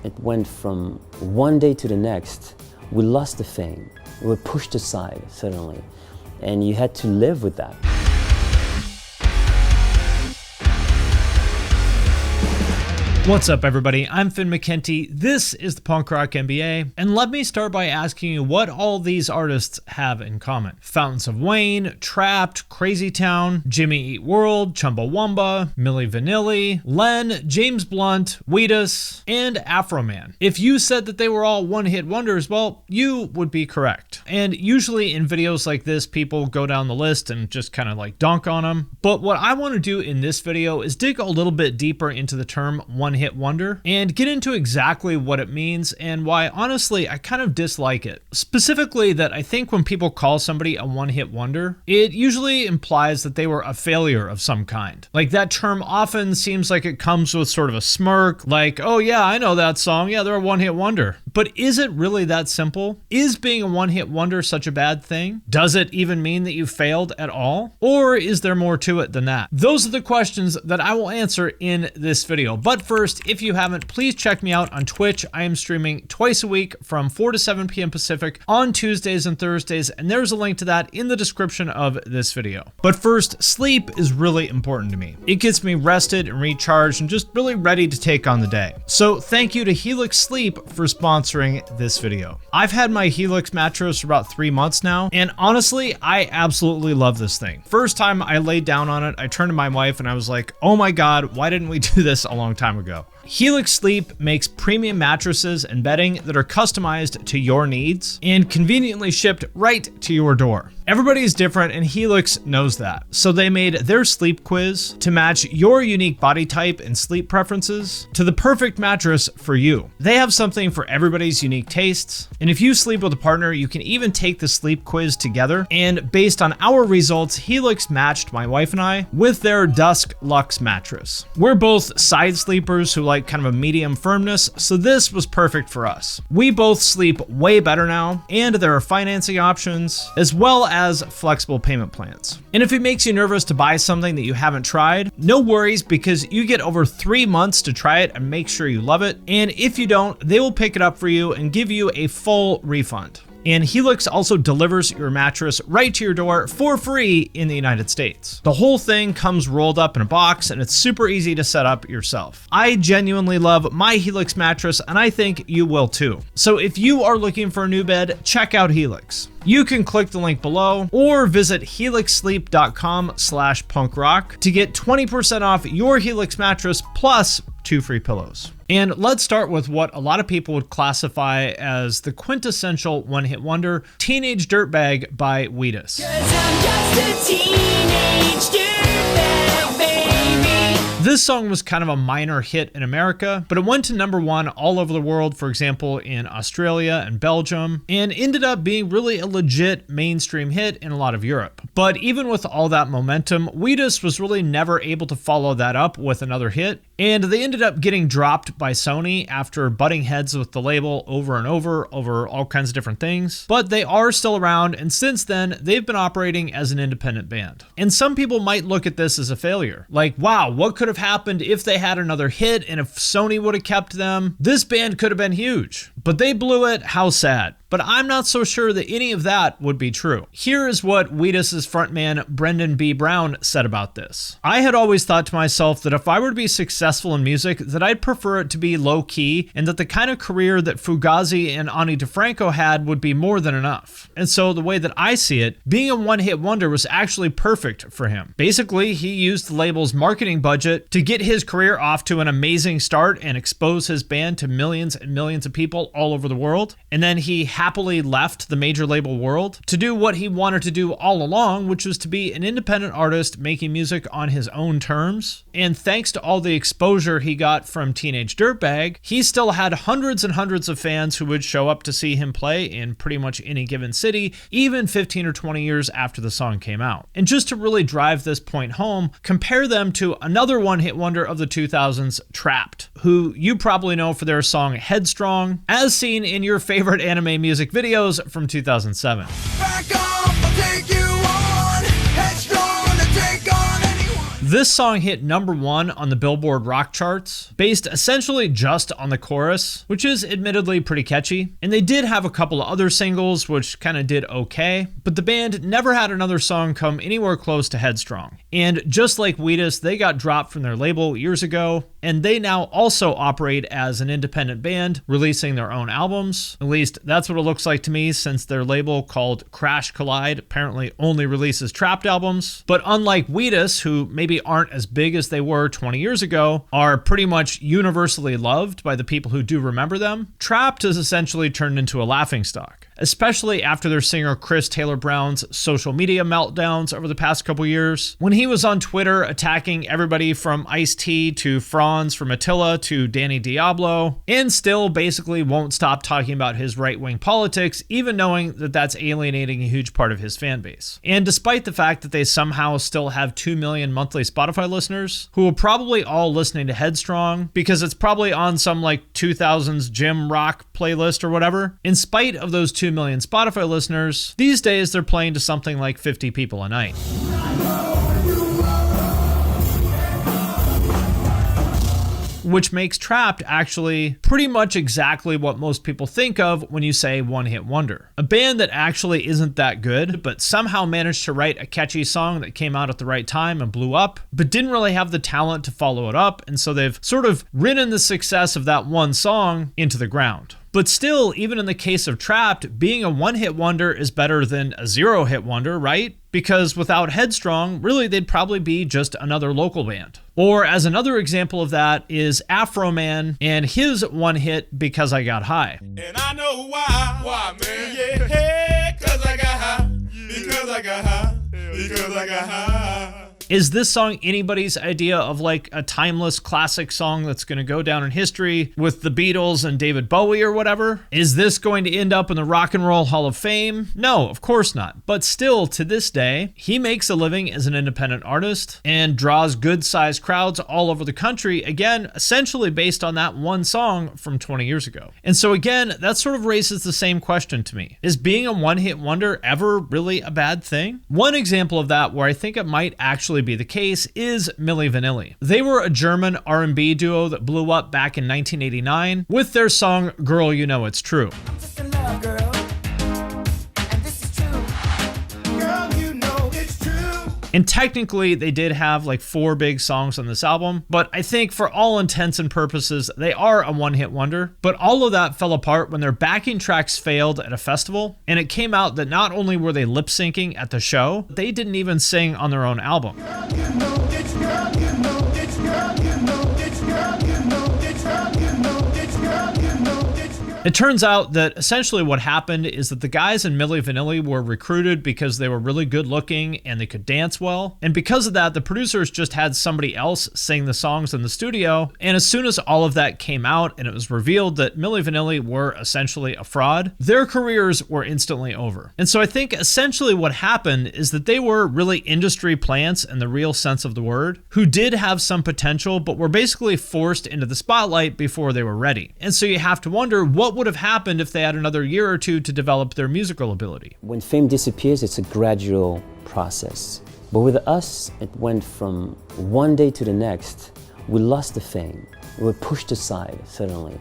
It went from one day to the next. We lost the fame. We were pushed aside suddenly, and you had to live with that. What's up, everybody? I'm Finn McKenty. This is the Punk Rock MBA, and let me start by asking you what all these artists have in common. Fountains of Wayne, Trapt, Crazy Town, Jimmy Eat World, Chumbawamba, Milli Vanilli, Len, James Blunt, Wheatus, and Afroman. If you said that they were all one-hit wonders, well, you would be correct. And usually in videos like this, people go down the list and just kind of like dunk on them. But what I want to do in this video is dig a little bit deeper into the term one-hit wonder and get into exactly what it means and why, honestly, I kind of dislike it. Specifically, that I think when people call somebody a one-hit wonder, it usually implies that they were a failure of some kind. Like, that term often seems like it comes with sort of a smirk, like, oh yeah, I know that song, yeah, they're a one-hit wonder. But is it really that simple? Is being a one-hit wonder such a bad thing? Does it even mean that you failed at all? Or is there more to it than that? Those are the questions that I will answer in this video. But first, if you haven't, please check me out on Twitch. I am streaming twice a week from 4 to 7 p.m. Pacific on Tuesdays and Thursdays, and there's a link to that in the description of this video. But first, sleep is really important to me. It gets me rested and recharged and just really ready to take on the day. So thank you to Helix Sleep for sponsoring this video. I've had my Helix mattress for about 3 months now, and honestly, I absolutely love this thing. First time I laid down on it, I turned to my wife and I was like, oh my God, why didn't we do this a long time ago? Helix Sleep makes premium mattresses and bedding that are customized to your needs and conveniently shipped right to your door. Everybody is different, and Helix knows that. So they made their sleep quiz to match your unique body type and sleep preferences to the perfect mattress for you. They have something for everybody's unique tastes. And if you sleep with a partner, you can even take the sleep quiz together. And based on our results, Helix matched my wife and I with their Dusk Luxe mattress. We're both side sleepers who like kind of a medium firmness, so this was perfect for us. We both sleep way better now, and there are financing options as well as flexible payment plans. And if it makes you nervous to buy something that you haven't tried, no worries, because you get over 3 months to try it and make sure you love it. And if you don't, they will pick it up for you and give you a full refund. And Helix also delivers your mattress right to your door for free in the United States. The whole thing comes rolled up in a box, and it's super easy to set up yourself. I genuinely love my Helix mattress, and I think you will too. So if you are looking for a new bed, check out Helix. You can click the link below or visit helixsleep.com/punkrock to get 20% off your Helix mattress plus 2 free pillows. And let's start with what a lot of people would classify as the quintessential one-hit wonder, Teenage Dirtbag by Wheatus. 'Cause I'm just a teenage dirtbag, baby. This song was kind of a minor hit in America, but it went to #1 all over the world, for example, in Australia and Belgium, and ended up being really a legit mainstream hit in a lot of Europe. But even with all that momentum, Wheatus was really never able to follow that up with another hit, and they ended up getting dropped by Sony after butting heads with the label over and over all kinds of different things. But they are still around, and since then, they've been operating as an independent band. And some people might look at this as a failure. Like, wow, what could have happened if they had another hit, and if Sony would have kept them? This band could have been huge. But they blew it, how sad. But I'm not so sure that any of that would be true. Here is what Wheatus' frontman Brendan B. Brown said about this. I had always thought to myself that if I were to be successful in music, that I'd prefer it to be low-key, and that the kind of career that Fugazi and Ani DeFranco had would be more than enough. And so the way that I see it, being a one-hit wonder was actually perfect for him. Basically, he used the label's marketing budget to get his career off to an amazing start and expose his band to millions and millions of people all over the world. And then he happily left the major label world to do what he wanted to do all along, which was to be an independent artist making music on his own terms. And thanks to all the exposure he got from Teenage Dirtbag, he still had hundreds and hundreds of fans who would show up to see him play in pretty much any given city, even 15 or 20 years after the song came out. And just to really drive this point home, compare them to another one-hit wonder of the 2000s, Trapt, who you probably know for their song Headstrong, as seen in your favorite anime music videos from 2007. Back off, I'll take you on. Headstrong to take on anyone. This song hit #1 on the Billboard rock charts, based essentially just on the chorus, which is admittedly pretty catchy. And they did have a couple of other singles which kind of did okay, but the band never had another song come anywhere close to Headstrong. And just like Wheatus, they got dropped from their label years ago, and they now also operate as an independent band, releasing their own albums. At least that's what it looks like to me, since their label, called Crash Collide, apparently only releases Trapt albums. But unlike Wheatus, who maybe aren't as big as they were 20 years ago, are pretty much universally loved by the people who do remember them, Trapt has essentially turned into a laughingstock, especially after their singer Chris Taylor Brown's social media meltdowns over the past couple years. When he was on Twitter attacking everybody from Ice-T to Franz, from Attila to Danny Diablo, and still basically won't stop talking about his right-wing politics, even knowing that that's alienating a huge part of his fan base. And despite the fact that they somehow still have 2 million monthly Spotify listeners, who are probably all listening to Headstrong, because it's probably on some like 2000s gym rock playlist or whatever, in spite of those 2 million Spotify listeners, these days they're playing to something like 50 people a night. Which makes Trapt actually pretty much exactly what most people think of when you say one-hit wonder. A band that actually isn't that good, but somehow managed to write a catchy song that came out at the right time and blew up, but didn't really have the talent to follow it up, and so they've sort of ridden the success of that one song into the ground. But still, even in the case of Trapt, being a one-hit wonder is better than a zero-hit wonder, right? Because without Headstrong, really they'd probably be just another local band. Or as another example of that is Afroman and his one hit, Because I Got High. And I know why. Why, man? Yeah, 'cause I got high. Because I got high. Because I got high. Is this song anybody's idea of like a timeless classic song that's going to go down in history with the Beatles and David Bowie or whatever? Is this going to end up in the Rock and Roll Hall of Fame? No, of course not. But still, to this day, he makes a living as an independent artist and draws good-sized crowds all over the country, again, essentially based on that one song from 20 years ago. And so again, that sort of raises the same question to me. Is being a one-hit wonder ever really a bad thing? One example of that where I think it might actually be the case is Milli Vanilli. They were a German R&B duo that blew up back in 1989 with their song Girl You Know It's True. Just a love girl. And this is true. Girl, you know it's true. And technically they did have like 4 big songs on this album, but I think for all intents and purposes, they are a one-hit wonder. But all of that fell apart when their backing tracks failed at a festival, and it came out that not only were they lip-syncing at the show, they didn't even sing on their own album. Girl, you know it's girl, you know it's girl, you know it's girl, you know it's girl, you know it's girl, you know it's girl. It turns out that essentially what happened is that the guys in Milli Vanilli were recruited because they were really good looking and they could dance well. And because of that, the producers just had somebody else sing the songs in the studio. And as soon as all of that came out and it was revealed that Milli Vanilli were essentially a fraud, their careers were instantly over. And so I think essentially what happened is that they were really industry plants in the real sense of the word, who did have some potential, but were basically forced into the spotlight before they were ready. And so you have to wonder what would have happened if they had another year or two to develop their musical ability. When fame disappears, it's a gradual process. But with us, it went from one day to the next. We lost the fame. We were pushed aside suddenly.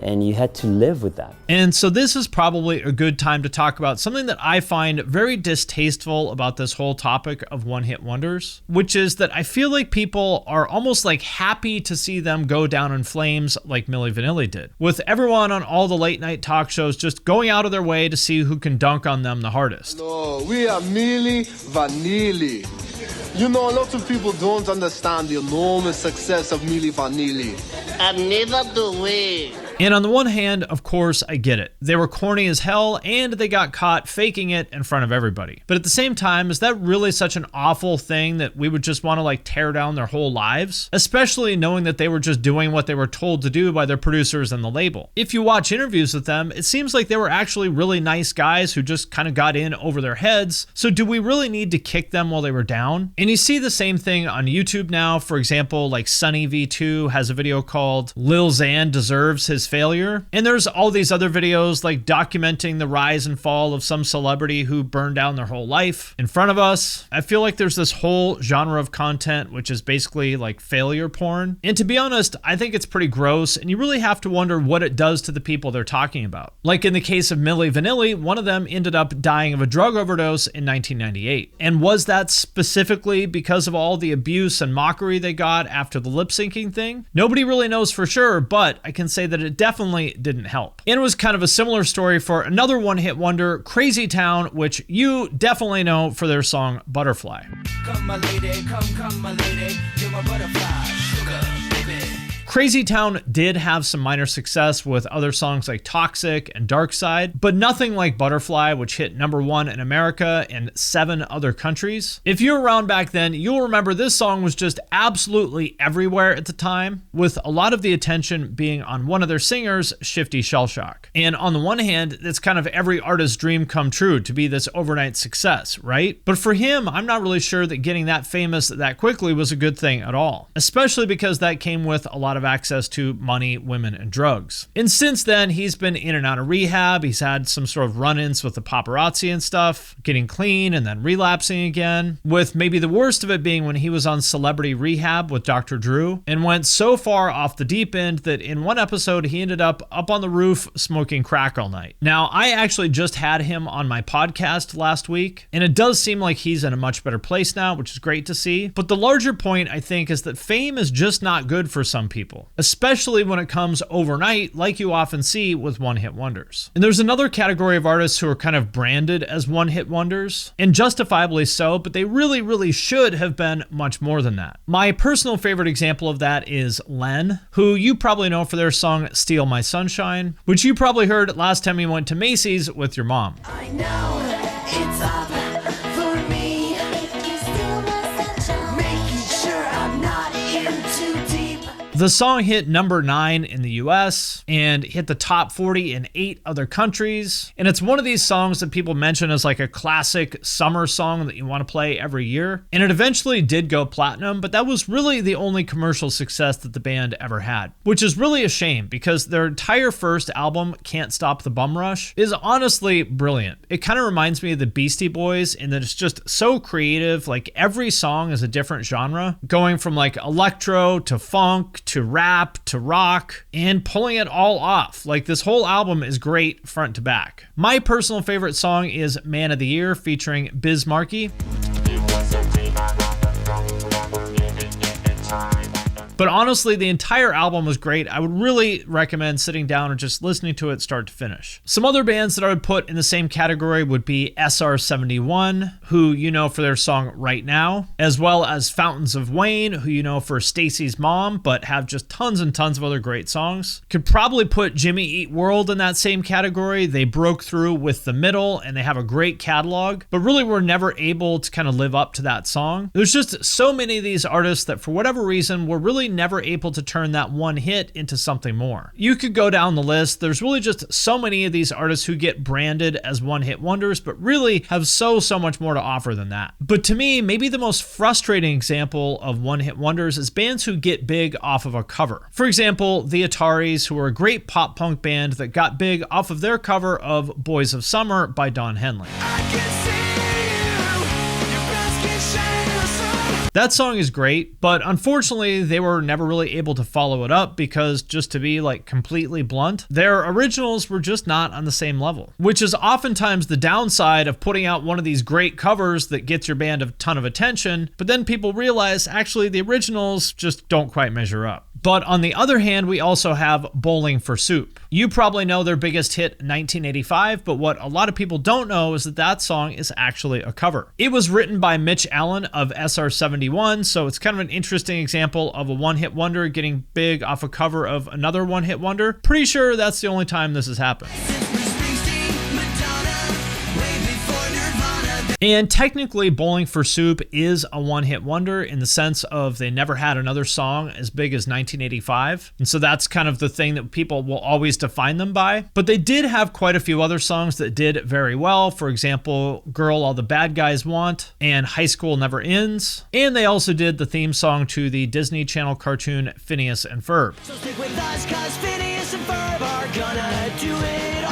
And you had to live with that. And so this is probably a good time to talk about something that I find very distasteful about this whole topic of one-hit wonders, which is that I feel like people are almost like happy to see them go down in flames like Milli Vanilli did, with everyone on all the late night talk shows just going out of their way to see who can dunk on them the hardest. No, we are Milli Vanilli. You know, a lot of people don't understand the enormous success of Milli Vanilli. And neither do we. And on the one hand, of course, I get it. They were corny as hell and they got caught faking it in front of everybody. But at the same time, is that really such an awful thing that we would just want to like tear down their whole lives? Especially knowing that they were just doing what they were told to do by their producers and the label. If you watch interviews with them, it seems like they were actually really nice guys who just kind of got in over their heads. So do we really need to kick them while they were down? And you see the same thing on YouTube now. For example, like Sunny V2 has a video called Lil Xan Deserves His failure. And there's all these other videos like documenting the rise and fall of some celebrity who burned down their whole life in front of us. I feel like there's this whole genre of content which is basically like failure porn. And to be honest, I think it's pretty gross, and you really have to wonder what it does to the people they're talking about. Like in the case of Milli Vanilli, one of them ended up dying of a drug overdose in 1998. And was that specifically because of all the abuse and mockery they got after the lip syncing thing? Nobody really knows for sure, but I can say that it definitely didn't help. And it was kind of a similar story for another one-hit wonder, Crazy Town, which you definitely know for their song Butterfly. Come my lady, come my lady, you're my butterfly, sugar, baby. Crazy Town did have some minor success with other songs like Toxic and Dark Side, but nothing like Butterfly, which hit #1 in America and 7 other countries. If you were around back then, you'll remember this song was just absolutely everywhere at the time, with a lot of the attention being on one of their singers, Shifty Shellshock. And on the one hand, it's kind of every artist's dream come true to be this overnight success, right? But for him, I'm not really sure that getting that famous that quickly was a good thing at all, especially because that came with a lot of access to money, women, and drugs. And since then, he's been in and out of rehab. He's had some sort of run-ins with the paparazzi and stuff, getting clean and then relapsing again, with maybe the worst of it being when he was on Celebrity Rehab with Dr. Drew and went so far off the deep end that in one episode, he ended up on the roof smoking crack all night. Now, I actually just had him on my podcast last week, and it does seem like he's in a much better place now, which is great to see. But the larger point, I think, is that fame is just not good for some people, especially when it comes overnight, like you often see with one-hit wonders. And there's another category of artists who are kind of branded as one-hit wonders, and justifiably so, but they really should have been much more than that. My personal favorite example of that is Len, who you probably know for their song Steal My Sunshine, which you probably heard last time you went to Macy's with your mom. I know it's up for me. Making sure I'm not in too deep. The song hit #9 in the US and hit the top 40 in 8 other countries. And it's one of these songs that people mention as like a classic summer song that you want to play every year. And it eventually did go platinum, but that was really the only commercial success that the band ever had, which is really a shame because their entire first album, Can't Stop the Bum Rush, is honestly brilliant. It kind of reminds me of the Beastie Boys in that it's just so creative. Like every song is a different genre, going from like electro to funk to rap to rock, and pulling it all off. Like this whole album is great front to back. My personal favorite song is Man of the Year featuring Biz Markie. But honestly, the entire album was great. I would really recommend sitting down and just listening to it start to finish. Some other bands that I would put in the same category would be SR71, who you know for their song Right Now, as well as Fountains of Wayne, who you know for Stacy's Mom, but have just tons and tons of other great songs. Could probably put Jimmy Eat World in that same category. They broke through with The Middle, and they have a great catalog, but really were never able to kind of live up to that song. There's just so many of these artists that for whatever reason were really never able to turn that one hit into something more. You could go down the list. There's really just so many of these artists who get branded as one-hit wonders, but really have so much more to offer than that. But to me, maybe the most frustrating example of one-hit wonders is bands who get big off of a cover. For example, the Ataris, who are a great pop punk band that got big off of their cover of Boys of Summer by Don Henley. That song is great, but unfortunately they were never really able to follow it up because, just to be like completely blunt, their originals were just not on the same level, which is oftentimes the downside of putting out one of these great covers that gets your band a ton of attention, but then people realize actually the originals just don't quite measure up. But on the other hand, we also have Bowling for Soup. You probably know their biggest hit, 1985, but what a lot of people don't know is that that song is actually a cover. It was written by Mitch Allen of SR71, so it's kind of an interesting example of a one-hit wonder getting big off a cover of another one-hit wonder. Pretty sure that's the only time this has happened. And technically, Bowling for Soup is a one-hit wonder in the sense of they never had another song as big as 1985. And so that's kind of the thing that people will always define them by. But they did have quite a few other songs that did very well. For example, Girl All the Bad Guys Want and High School Never Ends. And they also did the theme song to the Disney Channel cartoon Phineas and Ferb. So stick with us, 'cause Phineas and Ferb gonna do it all.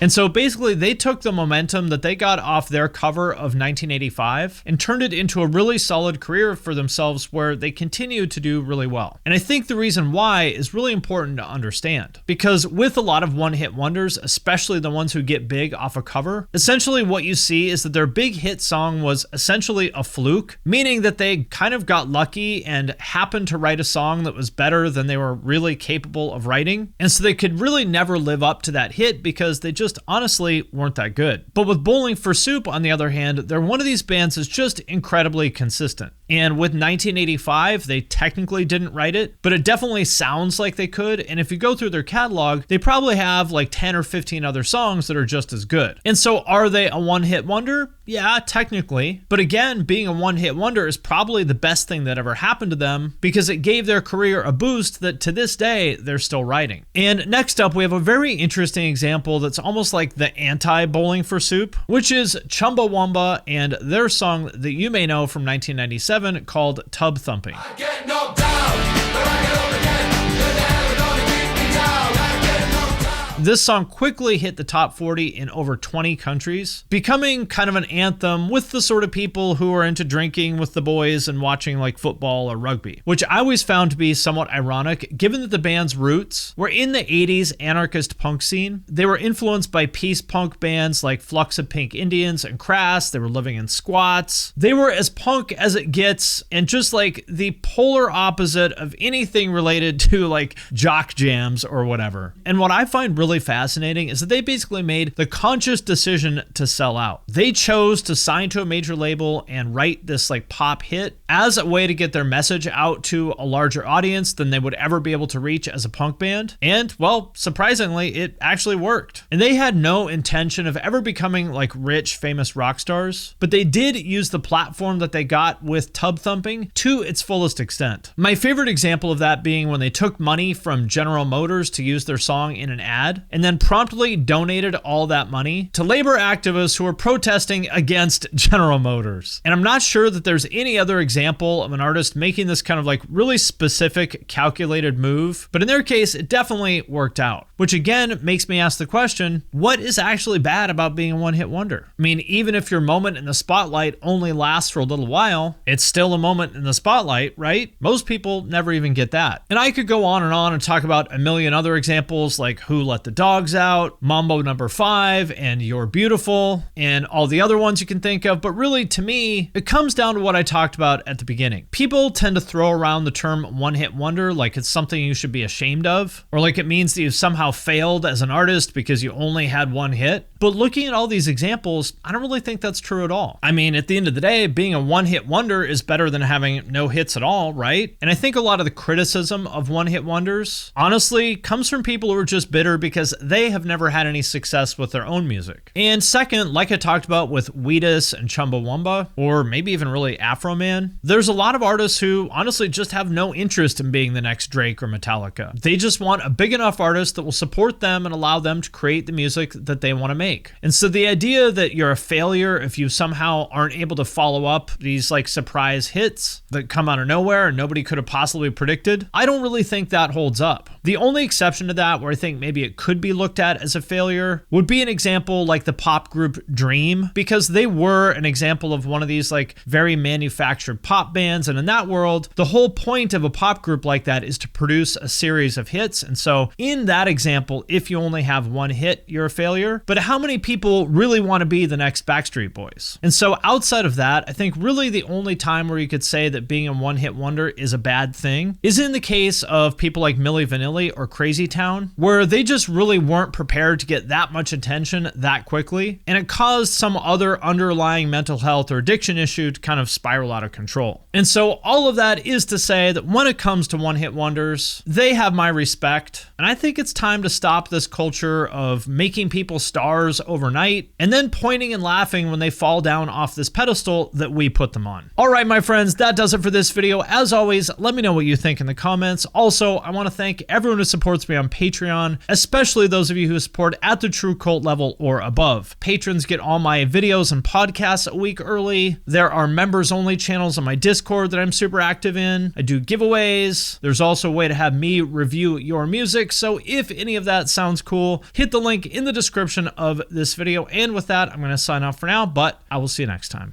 And so basically they took the momentum that they got off their cover of 1985 and turned it into a really solid career for themselves where they continued to do really well. And I think the reason why is really important to understand, because with a lot of one-hit wonders, especially the ones who get big off a cover, essentially what you see is that their big hit song was essentially a fluke, meaning that they kind of got lucky and happened to write a song that was better than they were really capable of writing. And so they could really never live up to that hit because they just honestly weren't that good. But with Bowling for Soup, on the other hand, they're one of these bands that's just incredibly consistent. And with 1985, they technically didn't write it, but it definitely sounds like they could. And if you go through their catalog, they probably have like 10 or 15 other songs that are just as good. And so are they a one-hit wonder? Yeah, technically. But again, being a one-hit wonder is probably the best thing that ever happened to them because it gave their career a boost that to this day, they're still writing. And next up, we have a very interesting example that's almost like the anti-Bowling for Soup, which is Chumbawamba and their song that you may know from 1997 called Tubthumping. Get knocked down, but I get up again. You're never gonna keep me down. I get knocked down. This song quickly hit the top 40 in over 20 countries, becoming kind of an anthem with the sort of people who are into drinking with the boys and watching like football or rugby, which I always found to be somewhat ironic given that the band's roots were in the 80s anarchist punk scene. They were influenced by peace punk bands like Flux of Pink Indians and Crass. They were living in squats. They were as punk as it gets and just like the polar opposite of anything related to like jock jams or whatever. And what I find really fascinating is that they basically made the conscious decision to sell out. They chose to sign to a major label and write this like pop hit as a way to get their message out to a larger audience than they would ever be able to reach as a punk band. And well, surprisingly, it actually worked. And they had no intention of ever becoming like rich, famous rock stars, but they did use the platform that they got with Tubthumping to its fullest extent. My favorite example of that being when they took money from General Motors to use their song in an ad, and then promptly donated all that money to labor activists who were protesting against General Motors. And I'm not sure that there's any other example of an artist making this kind of like really specific, calculated move, but in their case, it definitely worked out. Which again makes me ask the question, what is actually bad about being a one-hit wonder? I mean, even if your moment in the spotlight only lasts for a little while, it's still a moment in the spotlight, right? Most people never even get that. And I could go on and talk about a million other examples like Who Let the Dogs Out, Mambo No. 5, and You're Beautiful, and all the other ones you can think of. But really, to me, it comes down to what I talked about at the beginning. People tend to throw around the term one-hit wonder like it's something you should be ashamed of, or like it means that you somehow failed as an artist because you only had one hit. But looking at all these examples, I don't really think that's true at all. I mean, at the end of the day, being a one-hit wonder is better than having no hits at all, right? And I think a lot of the criticism of one-hit wonders, honestly, comes from people who are just bitter because they have never had any success with their own music. And second, like I talked about with Wheatus and Chumbawamba, or maybe even really Afroman, there's a lot of artists who honestly just have no interest in being the next Drake or Metallica. They just want a big enough artist that will support them and allow them to create the music that they want to make. And so the idea that you're a failure if you somehow aren't able to follow up these like surprise hits that come out of nowhere and nobody could have possibly predicted, I don't really think that holds up. The only exception to that where I think maybe it could be looked at as a failure would be an example like the pop group Dream, because they were an example of one of these like very manufactured pop bands. And in that world, the whole point of a pop group like that is to produce a series of hits. And so in that example, if you only have one hit, you're a failure. But how many people really want to be the next Backstreet Boys? And so outside of that, I think really the only time where you could say that being a one-hit wonder is a bad thing is in the case of people like Milli Vanilli or Crazy Town, where they just really weren't prepared to get that much attention that quickly, and it caused some other underlying mental health or addiction issue to kind of spiral out of control. And so all of that is to say that when it comes to one-hit wonders, they have my respect, and I think it's time to stop this culture of making people stars stars overnight, and then pointing and laughing when they fall down off this pedestal that we put them on. All right, my friends, that does it for this video. As always, let me know what you think in the comments. Also, I want to thank everyone who supports me on Patreon, especially those of you who support at the True Cult level or above. Patrons get all my videos and podcasts a week early. There are members only channels on my Discord that I'm super active in. I do giveaways. There's also a way to have me review your music. So if any of that sounds cool, hit the link in the description of this video. And with that, I'm going to sign off for now, but I will see you next time.